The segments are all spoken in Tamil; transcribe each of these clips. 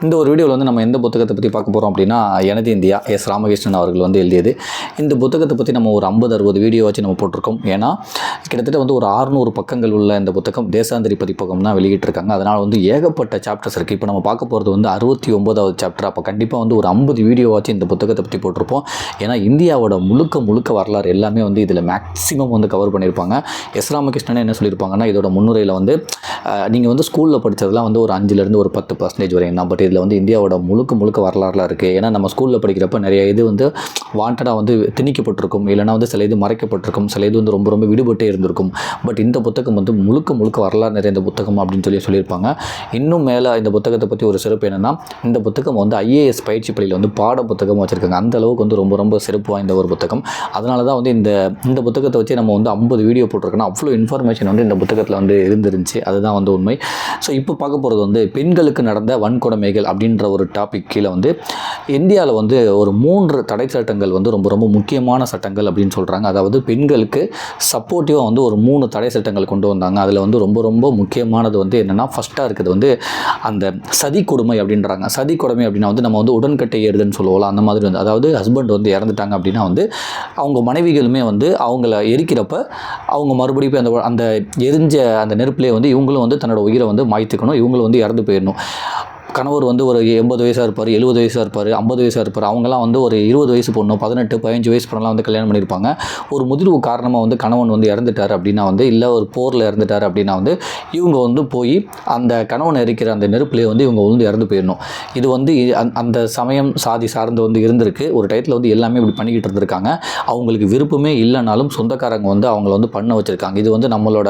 இந்த ஒரு வீடியோவில் வந்து நம்ம எந்த புத்தகத்தை பற்றி பார்க்க போகிறோம் அப்படின்னா எனது இந்தியா எஸ் ராமகிருஷ்ணன் அவர்கள் வந்து எழுதியது. இந்த புத்தகத்தை பற்றி நம்ம ஒரு 50-60 வீடியோ வச்சு நம்ம போட்டிருக்கோம். ஏன்னா கிட்டத்தட்ட வந்து ஒரு 600 பக்கங்கள் உள்ள இந்த புத்தகம் தேசாந்திரி பதிப்பகம் தான் வெளியிட்டிருக்காங்க. அதனால் வந்து ஏகப்பட்ட சாப்டர்ஸ் இருக்குது. இப்போ நம்ம பார்க்க போகிறது வந்து 69வது சாப்டர். அப்போ கண்டிப்பாக வந்து ஒரு 50 வீடியோ வச்சு இந்த புத்தகத்தை பற்றி போட்டிருப்போம். ஏன்னா இந்தியாவோட முழுக்க வரலாறு எல்லாமே வந்து இதில் மேக்ஸிமம் வந்து கவர் பண்ணியிருப்பாங்க. எஸ் ராமகிருஷ்ணன் என்ன சொல்லியிருப்பாங்கன்னா, இதோட முன்னுரையில் வந்து நீங்கள் வந்து ஸ்கூலில் படித்ததெல்லாம் வந்து ஒரு 5-லேருந்து ஒரு 10% வரையும் தான். பட் இதில் வந்து இந்தியாவோட முழுக்க வரலாறுலாம் இருக்குது. ஏன்னா நம்ம ஸ்கூலில் படிக்கிறப்ப நிறைய இது வந்து வாண்டடாக வந்து திணிக்கப்பட்டிருக்கும், இல்லைனா வந்து சில இது மறைக்கப்பட்டிருக்கும், சில இது வந்து ரொம்ப விடுபட்டே இருந்திருக்கும். பட் இந்த புத்தகம் வந்து முழுக்க வரலாறு நிறைந்த புத்தகம் அப்படின்னு சொல்லியிருப்பாங்க. இன்னும் மேலே இந்த புத்தகத்தை பற்றி ஒரு சிறப்பு என்னென்னா, இந்த புத்தகம் வந்து IAS பயிற்சி பள்ளியில் வந்து பாட புத்தகமாக வச்சுருக்காங்க. அந்த அளவுக்கு வந்து ரொம்ப சிறப்பு வாய்ந்த ஒரு புத்தகம். அதனால தான் வந்து இந்த புத்தகத்தை வச்சு நம்ம வந்து 50 வீடியோ போட்டிருக்கோன்னா அவ்வளோ இன்ஃபர்மேஷன் வந்து இந்த புத்தகத்தில் வந்து இருந்துருந்துச்சு. அதுதான் வந்து உண்மை. ஸோ இப்போ பார்க்க போகிறது வந்து பெண்களுக்கு நடந்த வன்கொடுமைகள் அப்படின்ற ஒரு டாபிக் கீழே வந்து இந்தியாவில் வந்து ஒரு 3 தடை சட்டங்கள் வந்து ரொம்ப முக்கியமான சட்டங்கள் அப்படின்னு சொல்கிறாங்க. அதாவது பெண்களுக்கு சப்போர்ட்டிவாக வந்து ஒரு 3 தடை சட்டங்கள் கொண்டு வந்தாங்க. அதில் வந்து ரொம்ப முக்கியமானது வந்து என்னென்னா, ஃபஸ்ட்டாக இருக்குது வந்து அந்த சதி கொடுமை அப்படின்றாங்க. சதி கொடுமை அப்படின்னா வந்து நம்ம வந்து உடன்கட்டை ஏறுதுன்னு சொல்லுவோம். அந்த மாதிரி வந்து அதாவது ஹஸ்பண்ட் வந்து இறந்துட்டாங்க அப்படின்னா வந்து அவங்க மனைவிகளுமே வந்து அவங்கள எரிக்கிறப்ப அவங்க மறுபடியும் அந்த எரிஞ்ச அந்த நெருப்பிலே வந்து இவங்களும் வந்து தன்னோட உயிரை வந்து மாய்த்துக்கணும், இவங்களும் வந்து இறந்து போயிடணும். கணவர் வந்து ஒரு 80 வயசாக இருப்பார், 70 வயசாக இருப்பார், 50 வயசாக இருப்பார். அவங்களாம் வந்து ஒரு 20 வயசு பொண்ணு, 18, 15 வயசு பொண்ணெலாம் வந்து கல்யாணம் பண்ணியிருப்பாங்க. ஒரு முதிர்வு காரணமாக வந்து கணவன் வந்து இறந்துட்டார் அப்படின்னா வந்து, இல்லை ஒரு போரில் இறந்துட்டார் அப்படின்னா வந்து இவங்க வந்து போய் அந்த கணவனை எரிக்கிற அந்த நெருப்பிலே வந்து இவங்க வந்து இறந்து போயிடணும். இது வந்து அந்த சமயம் சாதி சார்ந்து வந்து இருந்திருக்கு. ஒரு டயத்தில் வந்து எல்லாமே இப்படி பண்ணிக்கிட்டு இருந்திருக்காங்க. அவங்களுக்கு விருப்பமே இல்லைனாலும் சொந்தக்காரங்க வந்து அவங்கள வந்து பண்ண வச்சுருக்காங்க. இது வந்து நம்மளோட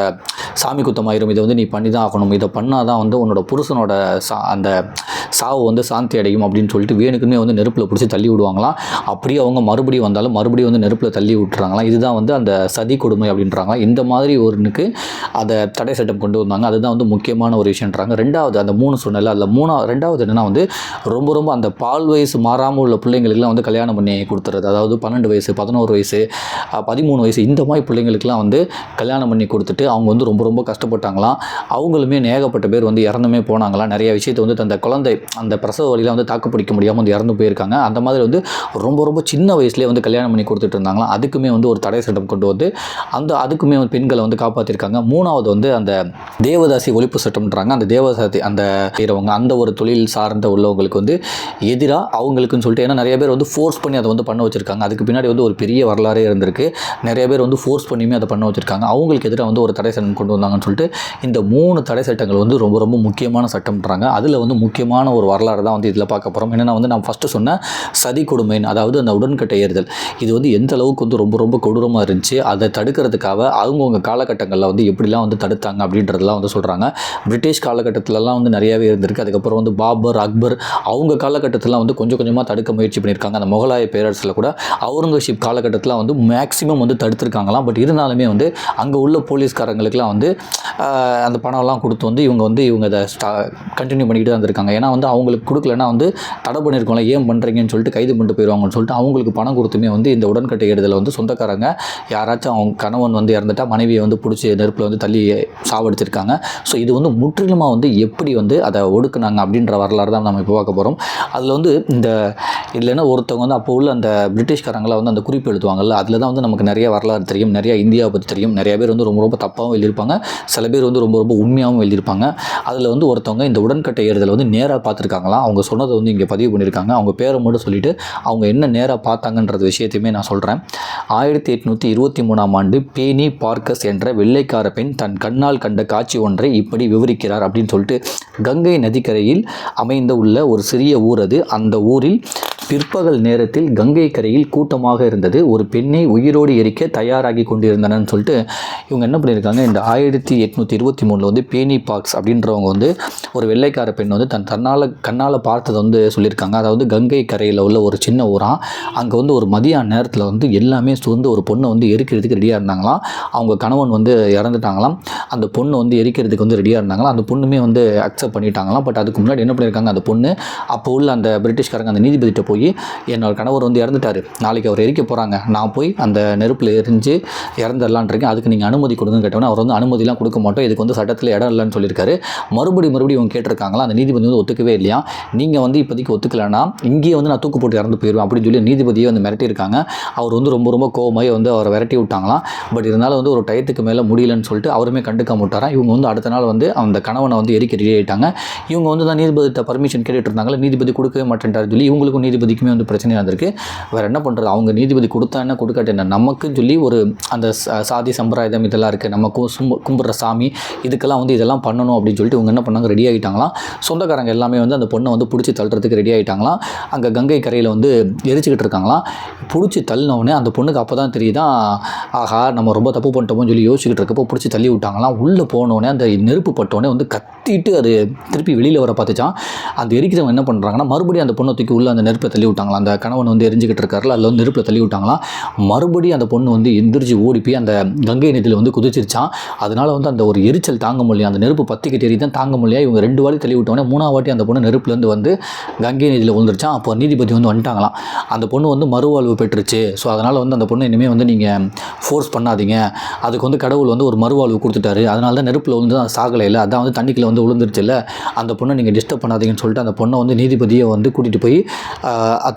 சாமி குத்தமாயிரும், இதை வந்து நீ பண்ணி தான் ஆகணும், இதை பண்ணால் தான் வந்து உன்னோட புருஷனோட அந்த சாவு வந்து சாந்தி அடையும் அப்படின்னு சொல்லிட்டு வேணுக்குமே வந்து நெருப்பில் பிடிச்சி தள்ளி விடுவாங்களாம். அப்படியே அவங்க மறுபடியும் வந்தாலும் மறுபடியும் வந்து நெருப்பில் தள்ளி விட்டுறாங்களாம். இதுதான் வந்து அந்த சதி கொடுமை அப்படின்றாங்க. இந்த மாதிரி ஒருனுக்கு அதை தடை சட்டம் கொண்டு வந்தாங்க. அதுதான் வந்து முக்கியமான ஒரு விஷயன்றாங்க. ரெண்டாவது அந்த 3 சொன்னல, அதில் ரெண்டாவது என்னென்னா வந்து ரொம்ப அந்த பால் வயசு மாறாமல் உள்ள பிள்ளைங்களுக்குலாம் வந்து கல்யாணம் பண்ணி கொடுத்துறது. அதாவது 12 வயசு, 11 வயசு, 13 வயசு இந்த மாதிரி பிள்ளைங்களுக்குலாம் வந்து கல்யாணம் பண்ணி கொடுத்துட்டு அவங்க வந்து ரொம்ப கஷ்டப்பட்டாங்களாம். அவங்களுமே ஏகப்பட்ட பேர் வந்து இறந்துமே போனாங்களாம். நிறைய விஷயத்தை வந்து அந்த குழந்தை அந்த பிரசவ வழியில் வந்து தாக்கு பிடிக்க முடியாமல் வந்து இறந்து போயிருக்காங்க. அந்த மாதிரி வந்து ரொம்ப சின்ன வயசுலேயே வந்து கல்யாணம் பண்ணி கொடுத்துட்டு இருந்தாங்களாம். அதுக்குமே வந்து ஒரு தடை சட்டம் கொண்டு வந்து அதுக்குமே வந்து பெண்களை வந்து காப்பாற்றிருக்காங்க. மூணாவது வந்து அந்த தேவதாசி ஒழிப்பு சட்டம்ன்றாங்க. அந்த தேவதாசி அந்த செய்கிறவங்க அந்த ஒரு தொழில் சார்ந்த உள்ளவங்களுக்கு வந்து எதிராக அவங்களுக்குன்னு சொல்லிட்டு, ஏன்னா நிறைய பேர் வந்து ஃபோர்ஸ் பண்ணி அதை வந்து பண்ண வச்சுருக்காங்க. அதுக்கு பின்னாடி வந்து ஒரு பெரிய வரலாறே இருந்திருக்கு. நிறைய பேர் வந்து ஃபோர்ஸ் பண்ணியுமே அதை பண்ண வச்சுருக்காங்க. அவங்களுக்கு எதிராக வந்து ஒரு தடை சட்டம் கொண்டு வந்தாங்கன்னு சொல்லிட்டு இந்த 3 தடை சட்டங்கள் வந்து ரொம்ப முக்கியமான சட்டம்ன்றாங்க. அதில் வந்து முக்கியமான ஒரு வரலாறு தான் வந்து இதில் பார்க்க போகிறோம். என்னென்னா வந்து நான் ஃபஸ்ட்டு சொன்ன சதி கொடுமைன்னு, அதாவது அந்த உடன்கட்டை ஏறுதல், இது வந்து எந்த அளவுக்கு வந்து ரொம்ப கொடூரமாக இருந்துச்சு. அதை தடுக்கிறதுக்காக அவங்கவுங்க காலகட்டங்களில் வந்து எப்படிலாம் வந்து தடுத்தாங்க அப்படின்றதெல்லாம் வந்து சொல்கிறாங்க. பிரிட்டிஷ் காலகட்டத்திலலாம் வந்து நிறையாவே இருந்திருக்கு. அதுக்கப்புறம் வந்து பாபர், அக்பர் அவங்க காலகட்டத்திலாம் வந்து கொஞ்சமாக தடுக்க முயற்சி பண்ணியிருக்காங்க. அந்த முகலாய பேரரசில் கூட அவுரங்கசீப் காலகட்டத்தில் வந்து மேக்ஸிமம் வந்து தடுத்துருக்காங்களாம். பட் இருந்தாலுமே வந்து அங்கே உள்ள போலீஸ்காரங்களுக்குலாம் வந்து அந்த பணம்லாம் கொடுத்து வந்து இவங்க அதை கண்டினியூ பண்ணிக்கிட்டு தான் இருந்திருக்காங்க. ஏன்னா வந்து அவங்களுக்கு கொடுக்கலன்னா வந்து தடை பண்ணியிருக்கோம்ல, ஏன் பண்ணுறீங்கன்னு சொல்லிட்டு கைது பண்ணிட்டு போயிடுவாங்கன்னு சொல்லிட்டு அவங்களுக்கு பணம் கொடுத்துமே வந்து இந்த உடன்கட்டை ஏறுதலை வந்து சொந்தக்காரங்க யாராச்சும் அவங்க கணவன் வந்து இறந்துட்டா மனைவியை வந்து பிடிச்சி நெருப்பில் வந்து தள்ளி சாவடிச்சிருக்காங்க. ஸோ இது வந்து முற்றிலுமாக வந்து எப்படி வந்து அதை ஒடுக்குனாங்க அப்படின்ற வரலாறு தான் நம்ம இப்போ பார்க்க போகிறோம். அதில் வந்து இல்லைன்னா ஒருத்தவங்க வந்து அப்போ உள்ள அந்த பிரிட்டிஷ்காரங்களை வந்து அந்த குறிப்பு எழுதுவாங்கல்ல, அதில் தான் வந்து நமக்கு நிறைய வரலாறு தெரியும், நிறைய இந்தியாவை பற்றி தெரியும். நிறைய பேர் வந்து ரொம்ப தப்பாகவும் எழுதியிருப்பாங்க, சில பேர் வந்து ரொம்ப உண்மையாகவும் எழுதியிருப்பாங்க. அதில் வந்து ஒருத்தவங்க இந்த உடன்கட்டை ஏறுதலை வந்து நேராக பார்த்துருக்காங்களாம். அவங்க சொன்னதை வந்து இங்கே பதிவு பண்ணியிருக்காங்க. அவங்க பேரை மட்டும் சொல்லிவிட்டு அவங்க என்ன நேராக பார்த்தாங்கன்றது விஷயத்தையுமே நான் சொல்கிறேன். 1823ஆம் ஆண்டு பேனி பார்க்கஸ் என்ற வெள்ளைக்கார பெண் தன் கண்ணால் கண்ட காட்சி ஒன்றை இப்படி விவரிக்கிறார் அப்படின்னு சொல்லிட்டு, கங்கை நதிக்கரையில் அமைந்த உள்ள ஒரு சிறிய ஊர் அது. அந்த ஊரில் பிற்பகல் நேரத்தில் கங்கை கரையில் கூட்டமாக இருந்தது. ஒரு பெண்ணை உயிரோடு எரிக்க தயாராகி கொண்டிருந்தனன்னு சொல்லிட்டு இவங்க என்ன பண்ணியிருக்காங்க, இந்த 1823 வந்து பேனி பார்க்ஸ் அப்படின்றவங்க வந்து ஒரு வெள்ளைக்கார பெண் வந்து கண்ணால் பார்த்ததை வந்து சொல்லியிருக்காங்க. அதாவது கங்கை கரையில் உள்ள ஒரு சின்ன ஊராக, அங்கே வந்து ஒரு மதியான நேரத்தில் வந்து எல்லாமே வந்து ஒரு பொண்ணை வந்து எரிக்கிறதுக்கு ரெடியாக இருந்தாங்களாம். அவங்க கணவன் வந்து இறந்துட்டாங்களாம். அந்த பொண்ணு வந்து எரிக்கிறதுக்கு வந்து ரெடியாக இருந்தாங்களாம். அந்த பொண்ணுமே வந்து அக்செப்ட் பண்ணிட்டாங்களாம். பட் அதுக்கு முன்னாடி என்ன பண்ணியிருக்காங்க, அந்த பொண்ணு அப்போ உள்ள அந்த பிரிட்டிஷ்காரங்க அந்த நீதிபதிட்ட போய் போய் என்னோட கணவர் வந்து இறந்துட்டார், நாளைக்கு அவர் எரிக்க போகிறாங்க, நான் போய் அந்த நெருப்பில் எரிஞ்சு இறந்துடலான்றிருக்கேன், அதுக்கு நீங்கள் அனுமதி கொடுங்கன்னு கேட்டோன்னே அவர் வந்து அனுமதிலாம் கொடுக்க மாட்டோம், இதுக்கு வந்து சட்டத்தில் இடம் இல்லைன்னு சொல்லியிருக்காரு. மறுபடியும் இவங்க கேட்டிருக்காங்களா, அந்த நீதிபதி வந்து ஒத்துக்கவே இல்லையா, நீங்கள் வந்து இப்போதைக்கு ஒத்துக்கலைன்னா இங்கேயே வந்து நான் தூக்கு போட்டு இறந்து போயிடுவேன் அப்படின்னு சொல்லி நீதிபதியை வந்து மிரட்டியிருக்காங்க. அவர் வந்து ரொம்ப கோவமாகி வந்து அவரை விரட்டி விட்டாங்களாம். பட் இருந்தாலும் வந்து ஒரு டயத்துக்கு மேலே முடியலன்னு சொல்லிட்டு அவருமே கண்டுக்காம விட்டாராம். இவங்க வந்து அடுத்த நாள் வந்து அந்த கணவனை வந்து எரிக்க ரெடி ஆகிட்டாங்க. இவங்க வந்து தான் நீதிபதிட்ட பர்மிஷன் கேட்டுட்டு இருந்தாங்களே, நீதிபதி கொடுக்கவே மாட்டேன்ட்டார் சொல்லி இவங்களுக்கும் நீதிபதிக்குமே வந்து பிரச்சனையாக இருந்திருக்கு. வேறு என்ன பண்ணுறது, அவங்க நீதிபதி கொடுத்தா என்ன கொடுக்காட்ட என்ன, நமக்குன்னு சொல்லி ஒரு அந்த சாதி சம்பிரதாயம் இதெல்லாம் இருக்குது, நம்ம கும்பிட்ற சாமி இதுக்கெல்லாம் வந்து இதெல்லாம் பண்ணணும் அப்படின்னு சொல்லிட்டு இவங்க என்ன பண்ணாங்க, ரெடி ஆகிட்டாங்களாம். சொந்தக்காரங்க எல்லாமே வந்து அந்த பொண்ணை வந்து பிடிச்சி தள்ளுறதுக்கு ரெடி ஆகிட்டாங்களாம். அங்கே கங்கை கரையில் வந்து எரிச்சிக்கிட்டு இருக்காங்களாம். பிடிச்சி தள்ளினோடனே அந்த பொண்ணுக்கு அப்போ தான் தெரியுதான், ஆஹா நம்ம ரொம்ப தப்பு பண்ணிட்டோமோன்னு சொல்லி யோசிச்சுக்கிட்டு இருக்கப்போ பிடிச்சி தள்ளி விட்டாங்களாம். உள்ளே போனோடனே அந்த நெருப்பு பட்டோடனே வந்து கத்திட்டு அது திருப்பி வெளியில் வர பார்த்துச்சான். அந்த எரிக்கிறவங்க என்ன பண்ணுறாங்கன்னா மறுபடியும் அந்த பொண்ணை தூக்கி உள்ளே அந்த நெருப்பை தள்ளி விட்டாங்களாம். அந்த கணவன் வந்து எரிஞ்சிக்கிட்டு இருக்காருல, அதில் வந்து நெருப்பில் தள்ளி விட்டாங்களாம். மறுபடியும் அந்த பொண்ணு வந்து எந்திரிச்சு ஓடி போய் அந்த கங்கை நதியில் வந்து குதிச்சிருச்சான். அதனால வந்து அந்த ஒரு எரிச்சல் தாங்க முடியல, அந்த நெருப்பு பற்றிக்கிட்டு எரி தான் தாங்க முடியல. இவங்க 2 வாட்டி தள்ளி விட்டோடனே 3ஆவது வாட்டி அந்த பொண்ணு நெருப்புலேருந்து வந்து கங்கை நதியில் விழுந்துருச்சான். அப்போ நீதிபதி வந்து வந்துட்டாங்களாம். அந்த பொண்ணு வந்து மறுவாழ்வு பெற்றுச்சு, ஸோ அதனால் வந்து அந்த பொண்ணு இனிமேல் வந்து நீங்கள் ஃபோர்ஸ் பண்ணாதீங்க, அதுக்கு வந்து கடவுள் வந்து ஒரு மறுவாழ்வு கொடுத்துட்டாரு, அதனால தான் நெருப்பில் வந்து சாகலை இல்லை, அதான் வந்து தண்ணிக்குள்ள வந்து விழுந்துருச்சு இல்லை, அந்த பொண்ணை நீங்கள் டிஸ்டர்ப் பண்ணாதீங்கன்னு சொல்லிட்டு அந்த பொண்ணை வந்து நீதிபதியை வந்து கூட்டிகிட்டு போய்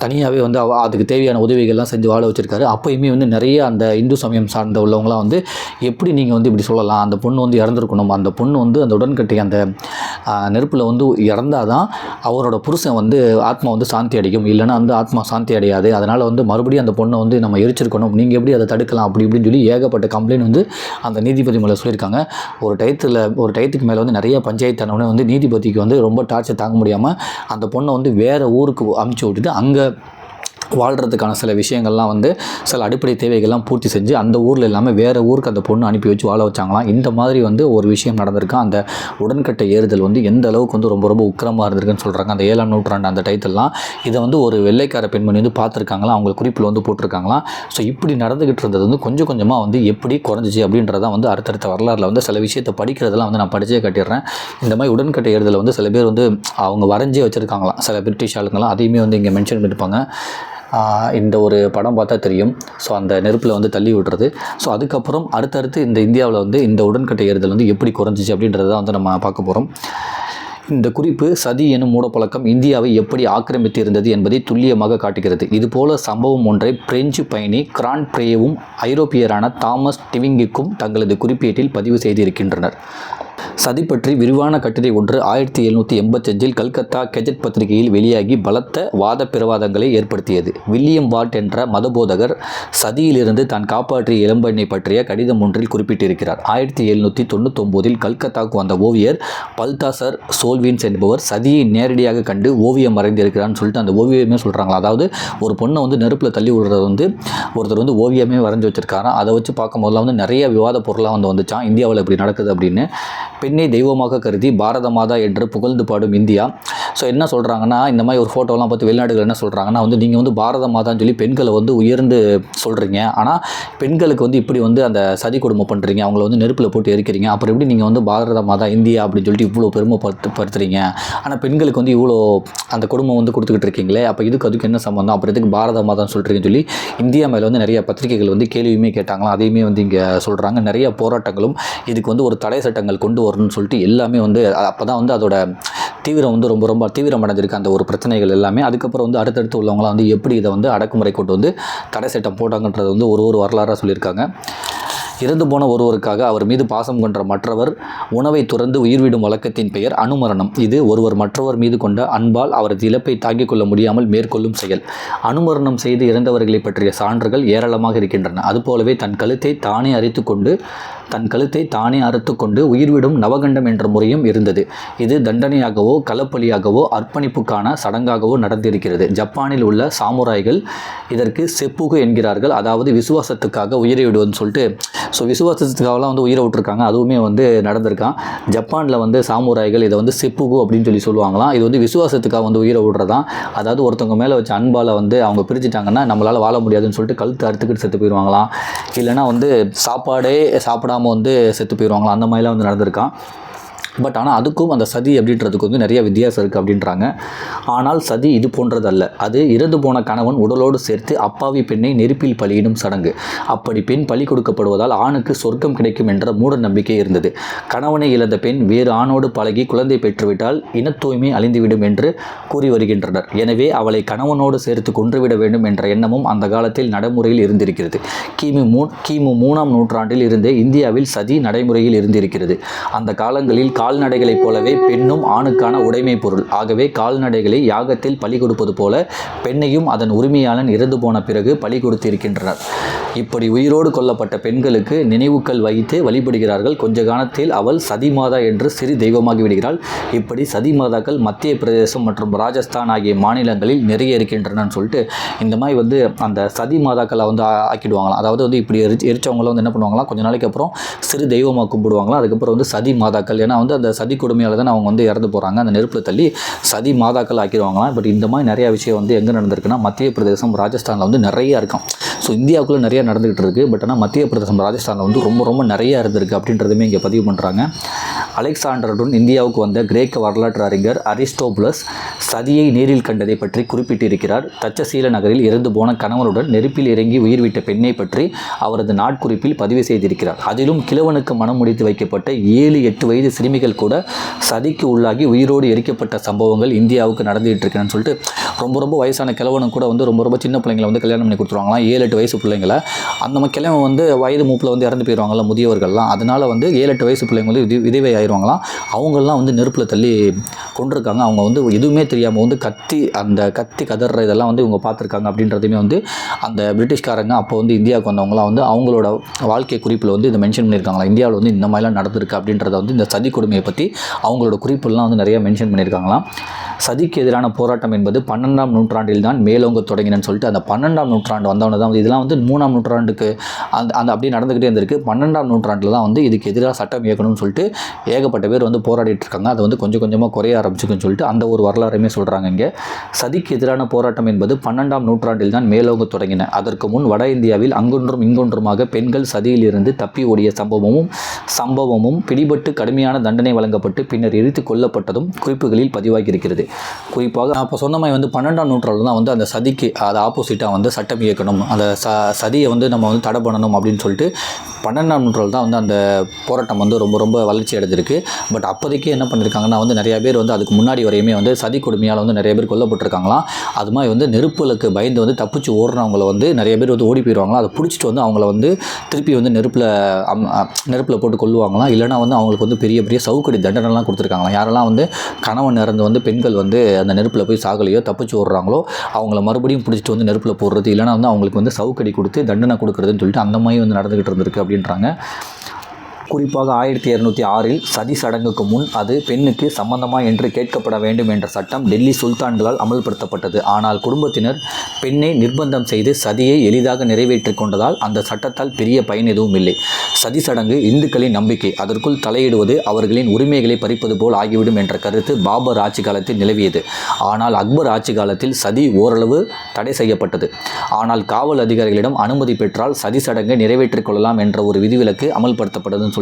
தனியாகவே வந்து அதுக்கு தேவையான உதவிகள்லாம் செஞ்சு வாழ வச்சுருக்காரு. அப்போயுமே வந்து நிறைய அந்த இந்து சமயம் சார்ந்த உள்ளவங்களாம் வந்து எப்படி நீங்கள் வந்து இப்படி சொல்லலாம், அந்த பொண்ணு வந்து இறந்துருக்கணும், அந்த பொண்ணு வந்து அந்த உடன்கட்டை அந்த நெருப்பில் வந்து இறந்தால் தான் அவரோட புருஷன் வந்து ஆத்மா வந்து சாந்தி அடையும், இல்லைன்னா வந்து ஆத்மா சாந்தி அடையாது, அதனால் வந்து மறுபடியும் அந்த பொண்ணை வந்து நம்ம எரிச்சிருக்கணும், நீங்கள் எப்படி அதை தடுக்கலாம் அப்படி இப்படின்னு சொல்லி ஏகப்பட்ட கம்ப்ளைண்ட் வந்து அந்த நீதிபதி மேலே சொல்லியிருக்காங்க. ஒரு டயத்துக்கு மேலே வந்து நிறைய பஞ்சாயத்தானவனே வந்து நீதிபதிக்கு வந்து ரொம்ப டார்ச்சர் தாங்க முடியாமல் அந்த பொண்ணை வந்து வேறு ஊருக்கு அமுச்சு விட்டுட்டு அங்கே வாழ்கிறதுக்கான சில விஷயங்கள்லாம் வந்து சில அடிப்படை தேவைகள்லாம் பூர்த்தி செஞ்சு அந்த ஊரில் இல்லாமல் வேறு ஊருக்கு அந்த பொண்ணு அனுப்பி வச்சு வாழ வச்சாங்களாம். இந்த மாதிரி வந்து ஒரு விஷயம் நடந்திருக்கு. அந்த உடன்கட்டை ஏறுதல் வந்து எந்த அளவுக்கு வந்து ரொம்ப உக்கிரமாக இருந்திருக்குன்னு சொல்கிறாங்க. அந்த 7ஆம் நூற்றாண்டு அந்த டைத்தெல்லாம் இதை வந்து ஒரு வெள்ளைக்கார பெண்மணி வந்து பார்த்துருக்காங்களாம், அவங்க குறிப்பில் வந்து போட்டிருக்காங்களாம். ஸோ இப்படி நடந்துக்கிட்டு இருந்தது வந்து கொஞ்சம் கொஞ்சமாக வந்து எப்படி குறைஞ்சிச்சு அப்படின்றதான் வந்து அடுத்தடுத்த வரலாறுல வந்து சில விஷயத்தை படிக்கிறதெல்லாம் வந்து நான் படிச்சே கட்டிடுறேன். இந்த மாதிரி உடன்கட்டை ஏறுதல் வந்து சில பேர் வந்து அவங்க வரைஞ்சே வச்சுருக்காங்களாம், சில பிரிட்டிஷ் ஆளுங்களாம் அதையுமே வந்து இங்கே மென்ஷன் பண்ணியிருப்பாங்க. இந்த ஒரு படம் பார்த்தா தெரியும். ஸோ அந்த நெருப்பில் வந்து தள்ளி விடுறது. ஸோ அதுக்கப்புறம் அடுத்தடுத்து இந்த இந்தியாவில் வந்து இந்த உடன்கட்டை ஏறுதல் வந்து எப்படி குறைஞ்சிச்சு அப்படின்றத வந்து நம்ம பார்க்க போகிறோம். இந்த குறிப்பு சதி எனும் மூடப்பழக்கம் இந்தியாவை எப்படி ஆக்கிரமித்து இருந்தது என்பதை துல்லியமாக காட்டுகிறது. இதுபோல சம்பவம் ஒன்றை பிரெஞ்சு பயணி கிராண்ட் பிரேவும் ஐரோப்பியரான தாமஸ் டிவிங்கிக்கும் தங்களது குறிப்பேட்டில் பதிவு செய்திருக்கின்றனர். சதி பற்றி விரிவான கட்டுரை ஒன்று 1785 கல்கத்தா கெஜட் பத்திரிகையில் வெளியாகி பலத்த வாத பிரவாதங்களை ஏற்படுத்தியது. வில்லியம் வாட் என்ற மதபோதகர் சதியிலிருந்து தான் காப்பாற்றிய இளம்பெண்ணை பற்றிய கடிதம் ஒன்றில் குறிப்பிட்டிருக்கிறார். 1799 கல்கத்தாவுக்கு வந்த ஓவியர் பல்தாசர் சோல்வின்ஸ் என்பவர் சதியை நேரடியாக கண்டு ஓவியம் வரைந்திருக்கிறான்னு சொல்லிட்டு அந்த ஓவியமே சொல்கிறாங்களா. அதாவது ஒரு பொண்ணை வந்து நெருப்பில் தள்ளி விடுறது வந்து ஒருத்தர் வந்து ஓவியமே வரைஞ்சி வச்சிருக்காராம். அதை வச்சு பார்க்கும்போதெல்லாம் வந்து நிறைய விவாத பொருளாக வந்து வந்துச்சான், இந்தியாவில் இப்படி நடக்குது அப்படின்னு. பெண்ணை தெய்வமாக கருதி பாரத மாதா என்று புகழ்ந்து பாடும் இந்தியா. ஸோ என்ன சொல்கிறாங்கன்னா, இந்த மாதிரி ஒரு ஃபோட்டோலாம் பார்த்து வெளிநாடுகள் என்ன சொல்கிறாங்கன்னா வந்து நீங்கள் வந்து பாரத மாதான்னு சொல்லி பெண்களை வந்து உயர்ந்து சொல்கிறீங்க, ஆனால் பெண்களுக்கு வந்து இப்படி வந்து அந்த சதி கொடுமை பண்ணுறீங்க, அவங்கள வந்து நெருப்பில் போட்டு எரிக்கிறீங்க, அப்புறம் எப்படி நீங்கள் வந்து பாரத மாதா இந்தியா அப்படின்னு சொல்லிட்டு இவ்வளோ பெருமைப்படுத்துறீங்க, ஆனால் பெண்களுக்கு வந்து இவ்வளோ அந்த கொடுமை வந்து கொடுத்துக்கிட்டு இருக்கீங்களே, அப்போ அதுக்கு என்ன சம்பந்தம், அப்புறம் இதுக்கு பாரத மாதான்னு சொல்கிறீங்கன்னு சொல்லி இந்தியா மேலே வந்து நிறைய பத்திரிகைகள் வந்து கேள்வியுமே கேட்டாங்களாம். அதையுமே வந்து இங்கே சொல்கிறாங்க. நிறைய போராட்டங்களும் இதுக்கு வந்து ஒரு தடை சட்டங்கள் கொண்டு வரணும்னு சொல்லிட்டு எல்லாமே வந்து அப்போ தான் வந்து அதோட தீவிரம் வந்து ரொம்ப தீவிரமடைஞ்சிருக்கு அந்த ஒரு பிரச்சனைகள் எல்லாமே. அதுக்கப்புறம் வந்து அடுத்தடுத்து உள்ளவங்களாம் வந்து எப்படி இதை வந்து அடக்குமுறை கொண்டு வந்து தடை சட்டம் போட்டாங்கன்றது வந்து ஒரு வரலாறாக சொல்லியிருக்காங்க. இறந்து போன ஒருவருக்காக அவர் மீது பாசம் கொன்ற மற்றவர் உணவை துறந்து உயிர்விடும் வழக்கத்தின் பெயர் அனுமரணம். இது ஒருவர் மற்றவர் மீது கொண்ட அன்பால் அவரது இழப்பை தாங்கிக் கொள்ள முடியாமல் மேற்கொள்ளும் செயல். அனுமரணம் செய்து இறந்தவர்களை பற்றிய சான்றுகள் ஏராளமாக இருக்கின்றன. அதுபோலவே தன் கழுத்தை தானே அறுத்துக்கொண்டு உயிர்விடும் நவகண்டம் என்ற முறையும் இருந்தது. இது தண்டனையாகவோ களப்பலியாகவோ அர்ப்பணிப்புக்கான சடங்காகவோ நடந்திருக்கிறது. ஜப்பானில் உள்ள சாமுராய்கள் இதற்கு செப்புகு என்கிறார்கள், அதாவது விசுவாசத்துக்காக உயிரை விடுவதுன்னு சொல்லிட்டு. ஸோ விசுவாசத்துக்காகலாம் வந்து உயிரை விட்டுருக்காங்க, அதுவுமே வந்து நடந்திருக்கான். ஜப்பானில் வந்து சாமுராய்கள் இதை வந்து செப்புகு அப்படின்னு சொல்லி சொல்லுவாங்களாம். இது வந்து விசுவாசத்துக்காக வந்து உயிரை விடுறதான். அதாவது ஒருத்தவங்க மேலே வச்ச அன்பால் வந்து அவங்க பிரிச்சுட்டாங்கன்னா நம்மளால் வாழ முடியாதுன்னு சொல்லிட்டு கழுத்து அறுத்துக்கிட்டு செத்து போயிடுவாங்களாம். இல்லைனா வந்து சாப்பாடே சாப்பிடாமல் வந்து செத்து போயிடுவாங்களாம். அந்த மாதிரிலாம் வந்து நடந்திருக்கான். பட் ஆனால் அதுக்கும் அந்த சதி அப்படின்றதுக்கு வந்து நிறைய வித்தியாசம் இருக்குது அப்படின்றாங்க. ஆனால் சதி இது போன்றதல்ல. அது இறந்து போன கணவன் உடலோடு சேர்த்து அப்பாவி பெண்ணை நெருப்பில் பலியிடும் சடங்கு. அப்படி பெண் பலி கொடுக்கப்படுவதால் ஆணுக்கு சொர்க்கம் கிடைக்கும் என்ற மூட நம்பிக்கை இருந்தது. கணவனை இழந்த பெண் வேறு ஆணோடு பழகி குழந்தை பெற்றுவிட்டால் இன தூய்மை அழிந்துவிடும் என்று கூறி வருகின்றனர். எனவே அவளை கணவனோடு சேர்த்து கொன்றுவிட வேண்டும் என்ற எண்ணமும் அந்த காலத்தில் நடைமுறையில் இருந்திருக்கிறது. கிமு 3ஆம் நூற்றாண்டில் இருந்தே இந்தியாவில் சதி நடைமுறையில் இருந்திருக்கிறது. அந்த காலங்களில் கால்நடைகளைப் போலவே பெண்ணும் ஆணுக்கான உடைமை பொருள். ஆகவே கால்நடைகளை யாகத்தில் பலி கொடுப்பது போல பெண்ணையும் அதன் உரிமையாளன் இறந்து போன பிறகு பலி கொடுத்திருக்கின்றனர். இப்படி உயிரோடு கொல்லப்பட்ட பெண்களுக்கு நினைவுக்கல் வைத்து வழிபடுகிறார்கள். கொஞ்ச காலத்தில் அவள் சதி மாதா என்று சிறு தெய்வமாகி விடுகிறாள். இப்படி சதி மாதாக்கள் மத்திய பிரதேசம் மற்றும் ராஜஸ்தான் ஆகிய மாநிலங்களில் நிறைய இருக்கின்றனன்னு சொல்லிட்டு இந்த மாதிரி வந்து அந்த சதி மாதாக்களை வந்து ஆக்கிடுவாங்களாம். அதாவது வந்து இப்படி எரிச்சவங்கள வந்து என்ன பண்ணுவாங்களாம், கொஞ்ச நாளைக்கு அப்புறம் சிறு தெய்வமாக கும்பிடுவாங்களாம். அதுக்கப்புறம் வந்து சதி மாதாக்கள், ஏன்னா வந்து அந்த சதி கொடுமையால் தான் அவங்க வந்து இறந்து போகிறாங்க, அந்த நெருப்பில் தள்ளி சதி மாதாக்கள் ஆக்கிடுவாங்களாம். பட் இந்த மாதிரி நிறையா விஷயம் வந்து எங்கே நடந்திருக்குன்னா மத்திய பிரதேசம் ராஜஸ்தானில் வந்து நிறைய இருக்கும். ஸோ இந்தியாவுக்குள்ளே நிறைய நடந்துகிட்டு இருக்குது. பட் ஆனால் மத்திய பிரதேசம் ராஜஸ்தானில் வந்து ரொம்ப ரொம்ப நிறையா இருந்திருக்கு அப்படின்றதுமே இங்கே பதிவு பண்ணுறாங்க. அலெக்சாண்டருடன் இந்தியாவுக்கு வந்த கிரேக்க வரலாற்று அறிஞர் அரிஸ்டோபுலஸ் சதியை நேரில் கண்டதை பற்றி குறிப்பிட்டிருக்கிறார். தட்சசீல நகரில் இறந்து போன கணவனுடன் நெருப்பில் இறங்கி உயிர் விட்ட பெண்ணை பற்றி அவரது நாட்குறிப்பில் பதிவு செய்திருக்கிறார். அதிலும் கிழவனுக்கு மனம் முடித்து வைக்கப்பட்ட 7-8 வயது சிறுமிகள் கூட சதிக்கு உள்ளாகி உயிரோடு எரிக்கப்பட்ட சம்பவங்கள் இந்தியாவுக்கு நடந்துகிட்டு இருக்குன்னு சொல்லிட்டு ரொம்ப ரொம்ப வயசான கிழவனுக்கு கூட வந்து ரொம்ப ரொம்ப சின்ன பிள்ளைங்களை வந்து கல்யாணம் பண்ணி கொடுத்துருவாங்களாம். 7-8 வயசு பிள்ளைங்களை. அந்த மாதிரி கிழவன் வந்து வயது மூப்பில் வந்து இறந்து போயிடுவாங்கள்ல முதியவர்கள்லாம். அதனால் வந்து 7-8 வயசு பிள்ளைங்க வந்து விதவை ஆயிடுவாங்களாம். அவங்கெல்லாம் வந்து நெருப்பில் தள்ளி கொண்டிருக்காங்க. அவங்க வந்து எதுவுமே தெரியாமல் வந்து அந்த கத்தி கதற இதெல்லாம் வந்து இவங்க பார்த்துருக்காங்க அப்படின்றதையுமே வந்து அந்த பிரிட்டிஷ்காரங்க அப்போ வந்து இந்தியாவுக்கு வந்தவங்களாம் வந்து அவங்களோட வாழ்க்கை குறிப்பில் வந்து இதை மென்ஷன் பண்ணியிருக்காங்களா. இந்தியாவில் வந்து இந்த மாதிரிலாம் நடந்திருக்கு அப்படின்றத வந்து இந்த சதி கொடுமையை பற்றி அவங்களோட குறிப்புலாம் வந்து நிறையா மென்ஷன் பண்ணியிருக்காங்களாம். சதிக்கு எதிரான போராட்டம் என்பது 12ஆம் நூற்றாண்டில் தான் மேலோங்க தொடங்கினு சொல்லிட்டு அந்த 12ஆம் நூற்றாண்டு வந்தவன தான் இதெல்லாம் வந்து 3ஆம் நூற்றாண்டுக்கு அந்த அப்படியே நடந்துக்கிட்டே இருந்திருக்கு. 12ஆம் நூற்றாண்டில் தான் வந்து இதுக்கு எதிராக சட்டம் இயக்கணும்னு சொல்லிட்டு ஏகப்பட்ட பேர் வந்து போராடிட்டு இருக்காங்க. அது வந்து கொஞ்சம் கொஞ்சமாக குறைய ஆரம்பிச்சுக்குன்னு சொல்லிட்டு அந்த ஒரு வரலாறுமே சொல்கிறாங்க. இங்கே சதிக்கு எதிரான போராட்டம் என்பது 12ஆம் நூற்றாண்டில் தான் மேலோங்க தொடங்கின. அதற்கு முன் வட இந்தியாவில் அங்கொன்றும் இங்கொன்றுமாக பெண்கள் சதியிலிருந்து தப்பி ஓடிய சம்பவமும் பிடிபட்டு கடுமையான தண்டனை வழங்கப்பட்டு பின்னர் எரித்து கொல்லப்பட்டதும் குறிப்புகளில் பதிவாகி இருக்கிறது. குறிப்பாக அப்போ சொன்ன மாதிரி வந்து 12ஆம் நூற்றாண்டில் தான் வந்து அந்த சதிக்கு அது ஆப்போசிட்டாக வந்து சட்டம் இயக்கணும், அந்த சதியை வந்து நம்ம வந்து தடை பண்ணணும் அப்படின்னு சொல்லிட்டு 12ஆம் நூற்றாண்டில் தான் வந்து அந்த போராட்டம் வந்து ரொம்ப ரொம்ப வளர்ச்சி அடைஞ்சிருக்கு. பட் அப்போதைக்கு என்ன பண்ணியிருக்காங்கன்னா வந்து நிறையா பேர் வந்து அதுக்கு முன்னாடி வரையுமே வந்து சதி கொடுமையால் வந்து நிறைய பேர் கொல்லப்பட்டிருக்காங்களாம். அது மாதிரி வந்து நெருப்புகளுக்கு பயந்து வந்து தப்பிச்சு ஓடுறவங்களை வந்து நிறைய பேர் வந்து ஓடி போயிடுவாங்களாம். அதை பிடிச்சிட்டு வந்து அவங்கள வந்து திருப்பி வந்து நெருப்பில் போட்டு கொல்லுவாங்களாம். இல்லைனா வந்து அவங்களுக்கு வந்து பெரிய பெரிய சவுக்கடி தண்டனைலாம் கொடுத்துருக்காங்களாம். யாரெல்லாம் வந்து கணவன் இறந்து வந்து பெண்கள் வந்து அந்த நெருப்பில் போய் சாகலையோ தப்பிச்சு ஓடுறாங்களோ அவங்கள மறுபடியும் பிடிச்சிட்டு வந்து நெருப்பில் போடுறது, இல்லைனா வந்து அவங்களுக்கு வந்து சவுக்கடி கொடுத்து தண்டனை கொடுக்குறதுன்னு சொல்லிட்டு அந்த மாதிரி வந்து நடந்துகிட்டு இருந்திருக்கு அப்படின்றாங்க. குறிப்பாக 1206இல் சதி சடங்குக்கு முன் அது பெண்ணுக்கு சம்பந்தமா என்று கேட்கப்பட வேண்டும் என்ற சட்டம் டெல்லி சுல்தான்களால் அமல்படுத்தப்பட்டது. ஆனால் குடும்பத்தினர் பெண்ணை நிர்பந்தம் செய்து சதியை எளிதாக நிறைவேற்றிக் கொண்டதால் அந்த சட்டத்தால் பெரிய பயன் எதுவும் இல்லை. சதி சடங்கு இந்துக்களின் நம்பிக்கை, அதற்குள் தலையிடுவது அவர்களின் உரிமைகளை பறிப்பது போல் ஆகிவிடும் என்ற கருத்து பாபர் ஆட்சி காலத்தில் நிலவியது. ஆனால் அக்பர் ஆட்சி காலத்தில் சதி ஓரளவு தடை செய்யப்பட்டது. ஆனால் காவல் அதிகாரிகளிடம் அனுமதி பெற்றால் சதி சடங்கை நிறைவேற்றிக் கொள்ளலாம் என்ற ஒரு விதிவிலக்கு அமல்படுத்தப்பட்டதுன்னு சொல்லிட்டு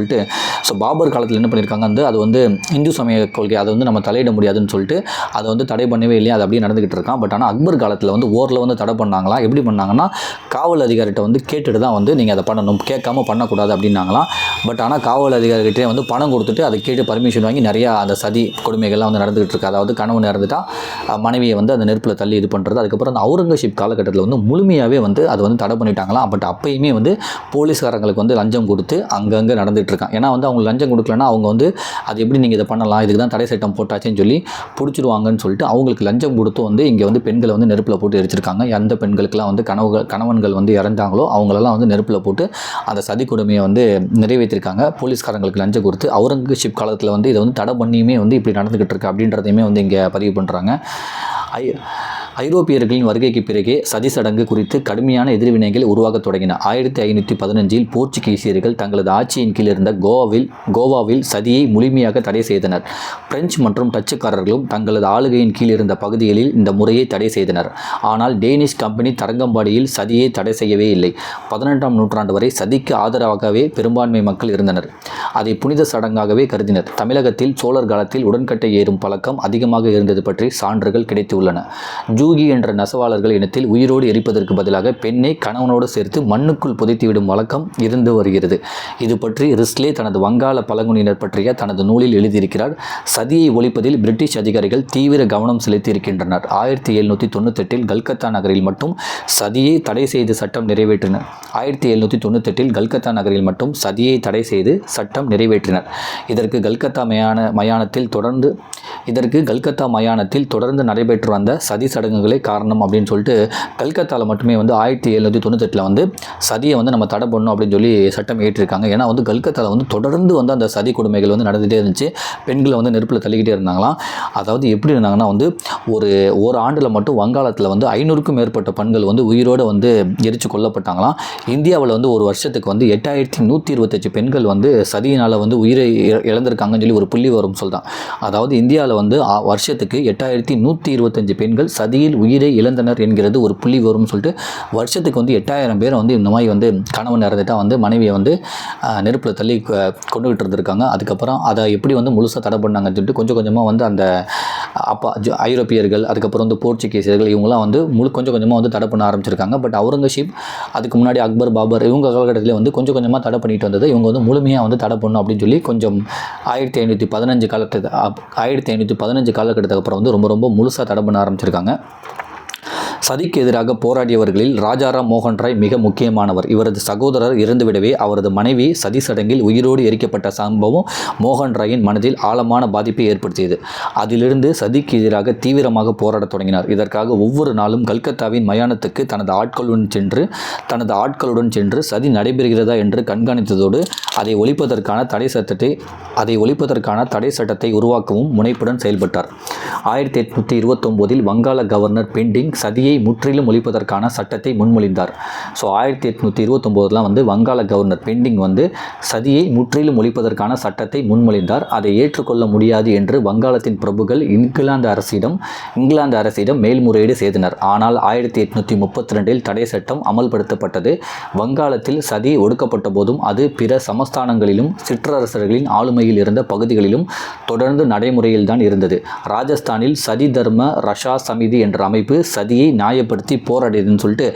ஸோ பாபர் காலத்தில் என்ன பண்ணியிருக்காங்க வந்து அது வந்து இந்து சமய கொள்கை, அதை வந்து நம்ம தலையிட முடியாதுன்னு சொல்லிட்டு அதை வந்து தடை பண்ணவே இல்லையா, அது அப்படியே நடந்துகிட்டு இருக்கான். பட் ஆனால் அக்பர் காலத்தில் வந்து ஓரில் வந்து தடை பண்ணாங்களாம். எப்படி பண்ணாங்கன்னா காவல் அதிகாரிகிட்ட வந்து கேட்டுட்டு தான் வந்து நீங்கள் அதை பண்ணணும், கேட்காம பண்ணக்கூடாது அப்படின்னாங்களாம். பட் ஆனால் காவல் அதிகாரிகிட்டே வந்து பணம் கொடுத்துட்டு அதை கேட்டு பர்மிஷன் வாங்கி நிறையா அந்த சதி கொடுமைகள்லாம் வந்து நடந்துகிட்டு இருக்கு. அதாவது கணவன் இறந்துட்டா மனைவியை வந்து அந்த நெருப்பில் தள்ளி இது பண்ணுறது. அதுக்கப்புறம் அந்த அவுரங்கசீப் காலகட்டத்தில் வந்து முழுமையாகவே வந்து அதை வந்து தடை பண்ணிட்டாங்களாம். பட் அப்பயுமே வந்து போலீஸ்காரங்களுக்கு வந்து லஞ்சம் கொடுத்து அங்கங்கே நடந்துகிட்டு இருக்கான். ஏன்னா வந்து அவங்க லஞ்சம் கொடுக்கலன்னா அவங்க வந்து அது எப்படி நீங்கள் இதை பண்ணலாம், இதுக்கு தான் தடை சட்டம் போட்டாச்சுன்னு சொல்லி பிடிச்சிடுவாங்கன்னு சொல்லிட்டு அவங்களுக்கு லஞ்சம் கொடுத்து வந்து இங்கே வந்து பெண்களை வந்து நெருப்பில் போட்டு எரிச்சிருக்காங்க. எந்த பெண்களுக்கெல்லாம் வந்து கணவன்கள் வந்து இறந்தாங்களோ அவங்களெல்லாம் வந்து நெருப்பில் போட்டு அந்த சதி கொடுமையை வந்து நிறைவேற்றிருக்காங்க. போலீஸ்காரங்களுக்கு லஞ்சம் கொடுத்து அவுரங்கசீப் காலத்தில் வந்து இதை வந்து தடை பண்ணியுமே வந்து இப்படி நடந்துக்கிட்டு இருக்கு அப்படின்றதையுமே வந்து இங்கே பதிவு பண்ணுறாங்க. ஐரோப்பியர்களின் வருகைக்கு பிறகே சதி சடங்கு குறித்து கடுமையான எதிர்வினைகள் உருவாகத் தொடங்கின. 1515 போர்ச்சுகீசியர்கள் தங்களது ஆட்சியின் கீழ் இருந்த கோவாவில் சதியை முழுமையாக தடை செய்தனர். பிரெஞ்சு மற்றும் டச்சுக்காரர்களும் தங்களது ஆளுகையின் கீழ் இருந்த பகுதிகளில் இந்த முறையை தடை செய்தனர். ஆனால் டேனிஷ் கம்பெனி தரங்கம்பாடியில் சதியை தடை செய்யவே இல்லை. 18ஆம் நூற்றாண்டு வரை சதிக்கு ஆதரவாகவே பெரும்பான்மை மக்கள் இருந்தனர். அதை புனித சடங்காகவே கருதினர். தமிழகத்தில் சோழர் காலத்தில் உடன்கட்டை ஏறும் பழக்கம் அதிகமாக இருந்தது பற்றி சான்றுகள் கிடைத்துள்ளன. ஜூகி என்ற நெசவாளர்கள் இனத்தில் உயிரோடு எரிப்பதற்கு பதிலாக பெண்ணை கணவனோடு சேர்த்து மண்ணுக்குள் புதைத்துவிடும் வழக்கம் இருந்து வருகிறது. இது பற்றி ரிஸ்லே தனது வங்காள பழங்குடியினர் பற்றிய தனது நூலில் எழுதியிருக்கிறார். சதியை ஒழிப்பதில் பிரிட்டிஷ் அதிகாரிகள் தீவிர கவனம் செலுத்தியிருக்கின்றனர். 1798 கல்கத்தா நகரில் மட்டும் சதியை தடை செய்து சட்டம் நிறைவேற்றினர். 1798 கல்கத்தா நகரில் மட்டும் சதியை தடை செய்து சட்டம் நிறைவேற்றினர். இதற்கு கல்கத்தா மயானத்தில் தொடர்ந்து நடைபெற்று வந்த சதி சடங்குகளே காரணம் அப்படின்னு சொல்லிட்டு கல்கத்தாவில் மட்டுமே 1798 சதியை நம்ம தடை பண்ணணும் அப்படின்னு சொல்லி சட்டம் ஏற்றிருக்காங்க. ஏன்னா கல்கத்தாவில் தொடர்ந்து அந்த சதி கொடுமைகள் நடந்துகிட்டே இருந்துச்சு. பெண்களை நெருப்பில் தள்ளிக்கிட்டே இருந்தாங்களாம். அதாவது எப்படி இருந்தாங்கன்னா ஒரு ஆண்டில் மட்டும் வங்காளத்தில் 500க்கும் மேற்பட்ட பெண்கள் உயிரோடு எரிச்சு கொல்லப்பட்டாங்களாம். இந்தியாவில் ஒரு வருஷத்துக்கு 8125 பெண்கள் சதியினால் உயிரை இழந்திருக்காங்கன்னு சொல்லி ஒரு புள்ளி வரும் சொல்கிறான். அதாவது இந்தியாவில் வருஷத்துக்கு 8125 பெண்கள் சதியில் உயிரை இழந்தனர் என்கிறது ஒரு புள்ளி வரும் சொல்லிட்டு வருஷத்துக்கு 8000 பேர் இந்த மாதிரி கணவன் இறந்துட்டா மனைவியை நெருப்பில் தள்ளி கொண்டுகிட்டு இருந்திருக்காங்க. அதுக்கப்புறம் அதை எப்படி முழுசாக தடை பண்ணாங்கன்னு சொல்லிட்டு கொஞ்சம் கொஞ்சமாக அந்த ஐரோப்பியர்கள் அதுக்கப்புறம் போர்ச்சுகீசியர்கள் இவங்களாம் கொஞ்சம் கொஞ்சமாக தடை பண்ண ஆரம்பிச்சிருக்காங்க. பட் அவுரங்கசீப் அதுக்கு முன்னாடி அக்பர் பாபர் இவங்க காலகட்டத்தில் கொஞ்சம் கொஞ்சமாக தடை பண்ணிட்டு வந்தது இவங்க முழுமையாக தடை பண்ணணும் அப்படின்னு சொல்லி கொஞ்சம் 1515 காலகட்டத்துக்கு அப்புறம் ரொம்ப ரொம்ப முழுசாக தடை பண்ண ஆரம்பிச்சிருக்காங்க. சதிக்கு எதிராக போராடியவர்களில் ராஜாராம் மோகன் ராய் மிக முக்கியமானவர். இவரது சகோதரர் இறந்துவிடவே அவரது மனைவி சதி சடங்கில் உயிரோடு எரிக்கப்பட்ட சம்பவம் மோகன் ராயின் மனதில் ஆழமான பாதிப்பை ஏற்படுத்தியது. அதிலிருந்து சதிக்கு எதிராக தீவிரமாக போராடத் தொடங்கினார். இதற்காக ஒவ்வொரு நாளும் கல்கத்தாவின் மயானத்துக்கு தனது ஆட்களுடன் சென்று சதி நடைபெறுகிறதா என்று கண்காணித்ததோடு அதை ஒழிப்பதற்கான தடை சட்டத்தை உருவாக்கவும் முனைப்புடன் செயல்பட்டார். 1829 வங்காள கவர்னர் பெண்டிங் சதியை முற்றிலும் ஒழிப்பதற்கான சட்டத்தை முன்மொழிந்தார். ஸோ 1829 வங்காள கவர்னர் பெண்டிங் சதியை முற்றிலும் ஒழிப்பதற்கான சட்டத்தை முன்மொழிந்தார். அதை ஏற்றுக்கொள்ள முடியாது என்று வங்காளத்தின் பிரபுக்கள் இங்கிலாந்து அரசிடம் மேல்முறையீடு செய்தனர். ஆனால் 1832 தடை சட்டம் அமல்படுத்தப்பட்டது. வங்காளத்தில் சதி ஒடுக்கப்பட்ட போதும் அது பிற சமஸ்தானங்களிலும் சிற்றரசர்களின் ஆளுமையில் இருந்த பகுதிகளிலும் தொடர்ந்து நடைமுறையில் தான் இருந்தது. ராஜஸ்தானில் சதி தர்ம ரஷா சமிதி என்ற அமைப்பு சதியை நியாயப்படுத்தி போராடியதுன்னு சொல்லிட்டு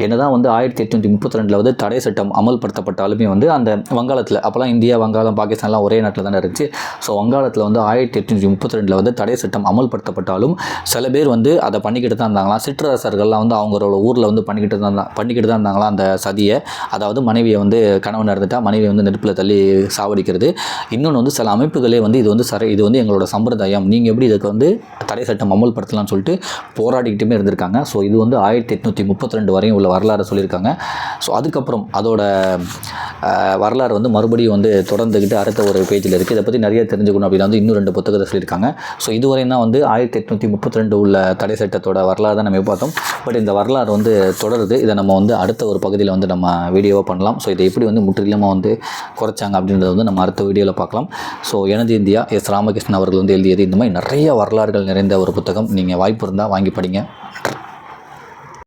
என்னதான் 1832 தடை சட்டம் அமல்படுத்தப்பட்டாலுமே அந்த வங்காளத்தில் அப்போலாம் இந்தியா வங்காளம் பாகிஸ்தான்லாம் ஒரே நாட்டில் தானே இருந்துச்சு. ஸோ வங்காளத்தில் 1832 தடை சட்டம் அமல்படுத்தப்பட்டாலும் சில பேர் அதை பண்ணிக்கிட்டு தான் இருந்தாங்களாம். சிற்றரசர்கள்லாம் அவங்களோட ஊரில் பண்ணிக்கிட்டு தான் இருந்தாங்களாம் அந்த சதியை. அதாவது மனைவியை கணவன் இருந்துட்டா மனைவியை நெருப்பில் தள்ளி சாவடிக்கிறது. இன்னொன்று சில அமைப்புகளே இது எங்களோட சம்பிரதாயம், நீங்கள் எப்படி இதுக்கு தடை சட்டம் அமல்படுத்தலாம்னு சொல்லிட்டு போராடிக்கிட்டுமே இருந்திருக்காங்க. ஸோ இது 1832 வரையும் உள்ள வரலாறு சொல்லியிருக்காங்க. ஸோ அதுக்கப்புறம் அதோட வரலாறு மறுபடியும் தொடர்ந்துக்கிட்டு அடுத்த ஒரு பேஜில் இருக்குது. இதை பற்றி நிறைய தெரிஞ்சுக்கணும் அப்படின்னா இன்னும் 2 புத்தகத்தை சொல்லியிருக்காங்க. ஸோ இதுவரையும் தான் 1832 உள்ள தடை சட்டத்தோட வரலாறு தான் நம்ம பார்த்தோம். பட் இந்த வரலாறு தொடருது. இதை நம்ம அடுத்த ஒரு பகுதியில் நம்ம வீடியோவாக பண்ணலாம். ஸோ இதை எப்படி முற்றிலுமாக குறைச்சாங்க அப்படின்றத நம்ம அடுத்த வீடியோவில் பார்க்கலாம். ஸோ எனது இந்தியா எஸ் ராமகிருஷ்ணன் அவர்கள் எழுதியது இந்த மாதிரி நிறைய வரலாறுகள் நிறைந்த ஒரு புத்தகம். நீங்கள் வாய்ப்பு இருந்தால் வாங்கி படிங்க.